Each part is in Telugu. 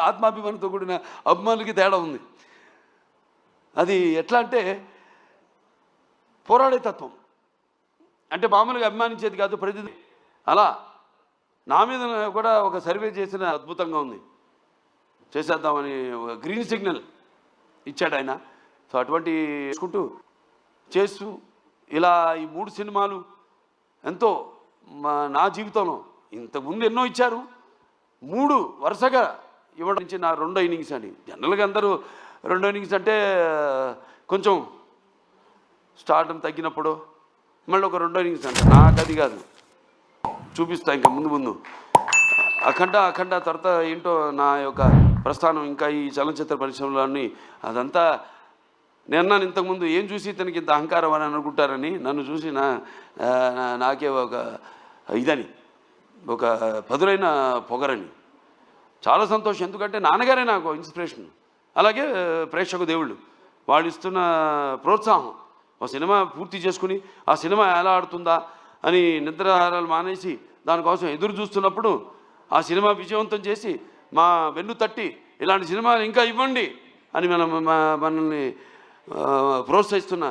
ఆత్మాభిమానంతో కూడిన అభిమానులకి తేడా ఉంది. అది ఎట్లా అంటే పోరాడే తత్వం, అంటే మామూలుగా అభిమానించేది కాదు ప్రతిదీ. అలా నా మీద కూడా ఒక సర్వే చేసిన అద్భుతంగా ఉంది, చేసేద్దామని ఒక గ్రీన్ సిగ్నల్ ఇచ్చాడు ఆయన. సో అటువంటి చేసుకుంటూ చేస్తూ ఇలా ఈ 3 సినిమాలు ఎంతో నా జీవితంలో ఇంతకుముందు ఎన్నో ఇచ్చారు, 3 వరుసగా ఇవ్వడం నుంచి నా 2వ ఇన్నింగ్స్ అని. జనరల్గా అందరూ 2వ ఇన్నింగ్స్ అంటే కొంచెం స్టార్డం తగ్గినప్పుడు మళ్ళీ ఒక 2వ ఇన్నింగ్స్ అంటే నాకు అది కాదు, చూపిస్తా ఇంకా ముందు అఖండ తర్వాత ఏంటో నా యొక్క ప్రస్థానం ఇంకా ఈ చలనచిత్ర పరిశ్రమలోని అదంతా. నేను ఇంతకుముందు ఏం చూసి ఇతనికి ఇంత అహంకారం అని అనుకుంటారని, నన్ను చూసి నాకే ఒక ఇదని, ఒక పదులైన పొగరని. చాలా సంతోషం, ఎందుకంటే నాన్నగారే నాకు ఇన్స్పిరేషన్, అలాగే ప్రేక్షక దేవుళ్ళు వాళ్ళు ఇస్తున్న ప్రోత్సాహం. ఒక సినిమా పూర్తి చేసుకుని ఆ సినిమా ఎలా ఆడుతుందా అని నిద్రాహారాలు మానేసి దానికోసం ఎదురు చూస్తున్నప్పుడు ఆ సినిమా విజయవంతం చేసి మా వెన్ను తట్టి ఇలాంటి సినిమాలు ఇంకా ఇవ్వండి అని మనల్ని ప్రోత్సహిస్తున్న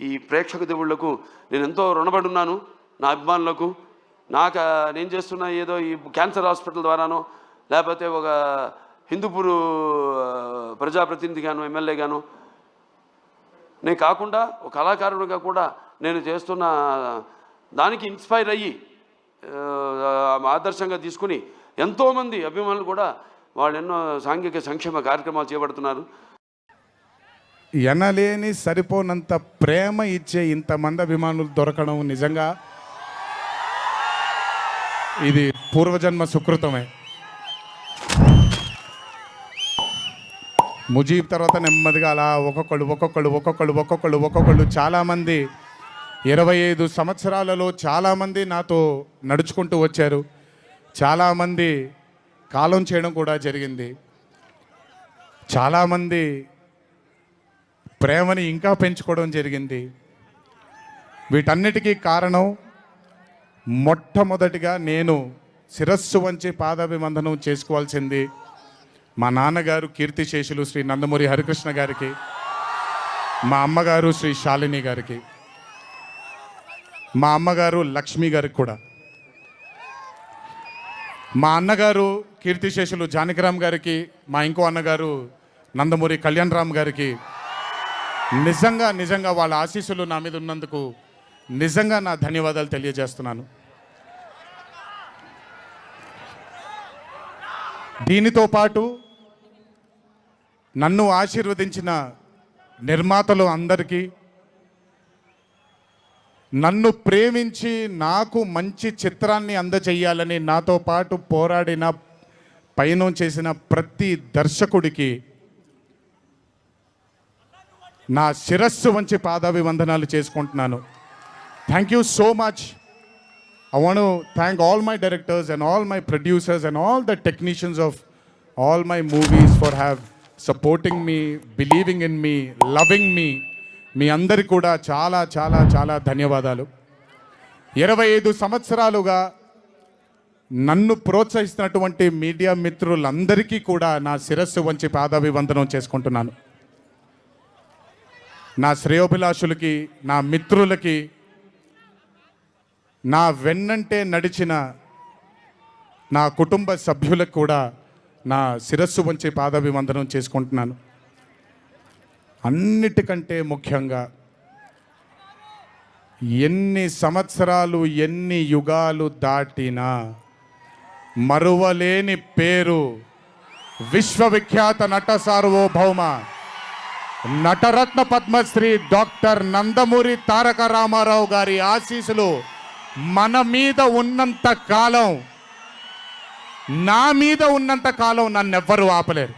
ఈ ప్రేక్షక దేవుళ్లకు నేను ఎంతో రుణపడి ఉన్నాను. నా అభిమానులకు, నేను చేస్తున్న ఏదో ఈ క్యాన్సర్ హాస్పిటల్ ద్వారానో లేకపోతే ఒక హిందూపూరు ప్రజాప్రతినిధిగాను ఎమ్మెల్యేగాను నేను కాకుండా ఒక కళాకారుడిగా కూడా నేను చేస్తున్న దానికి ఇన్స్పైర్ అయ్యి ఆదర్శంగా తీసుకుని ఎంతోమంది అభిమానులు కూడా వాళ్ళు ఎన్నో సాంఘిక సంక్షేమ కార్యక్రమాలు చేపడుతున్నారు. ఎనలేని సరిపోనంత ప్రేమ ఇచ్చే ఇంతమంది అభిమానులు దొరకడం నిజంగా ఇది పూర్వజన్మ సుకృతమే. ముజీబ్ తర్వాత నెమ్మదిగా అలా ఒక్కొక్కళ్ళు చాలామంది 25 సంవత్సరాలలో చాలామంది నాతో నడుచుకుంటూ వచ్చారు, చాలామంది కాలం చేయడం కూడా జరిగింది, చాలామంది ప్రేమని ఇంకా పెంచుకోవడం జరిగింది. వీటన్నిటికీ కారణం మొట్టమొదటిగా నేను శిరస్సు వంచి పాదాభివందనం చేసుకోవాల్సింది మా నాన్నగారు కీర్తిశేషులు శ్రీ నందమూరి హరికృష్ణ గారికి, మా అమ్మగారు శ్రీ శాలిని గారికి, మా అమ్మగారు లక్ష్మి గారికి కూడా, మా అన్నగారు కీర్తిశేషులు జానకిరామ్ గారికి, మా ఇంకో అన్నగారు నందమూరి కళ్యాణ్ రామ్ గారికి నిజంగా వాళ్ళ ఆశీస్సులు నా మీద ఉన్నందుకు నిజంగా నా ధన్యవాదాలు తెలియజేస్తున్నాను. దీనితో పాటు నన్ను ఆశీర్వదించిన నిర్మాతలు అందరికీ, నన్ను ప్రేమించి నాకు మంచి చిత్రాన్ని అందజేయాలని నాతో పాటు పోరాడిన పయనం చేసిన ప్రతి దర్శకుడికి నా శిరస్సు వంచి పాదాభివందనాలు చేసుకుంటున్నాను. Thank you so much. I want to thank all my directors and all my producers and all the technicians of all my movies for supporting me, believing in me, loving me. మీ అందరికీ కూడా చాలా చాలా చాలా ధన్యవాదాలు. 25 సంవత్సరాలుగా నన్ను ప్రోత్సహిస్తున్నటువంటి మీడియా మిత్రులందరికీ కూడా నా శిరస్సు వంచి పాదాభివందనం చేసుకుంటున్నాను. నా శ్రేయోభిలాషులకి, నా మిత్రులకి, నా వెన్నంటే నడిచిన నా కుటుంబ సభ్యులకు కూడా నా శిరస్సు వంచి పాదాభివందనం చేసుకుంటున్నాను. అన్నిటికంటే ముఖ్యంగా ఎన్ని సంవత్సరాలు ఎన్ని యుగాలు దాటినా మరువలేని పేరు విశ్వవిఖ్యాత నట సార్వభౌమ నటరత్న పద్మశ్రీ డాక్టర్ నందమూరి తారక రామారావు గారి ఆశీస్సులు మన మీద ఉన్నంత కాలం, నా మీద ఉన్నంత కాలం నన్నెవ్వరూ ఆపలేరు.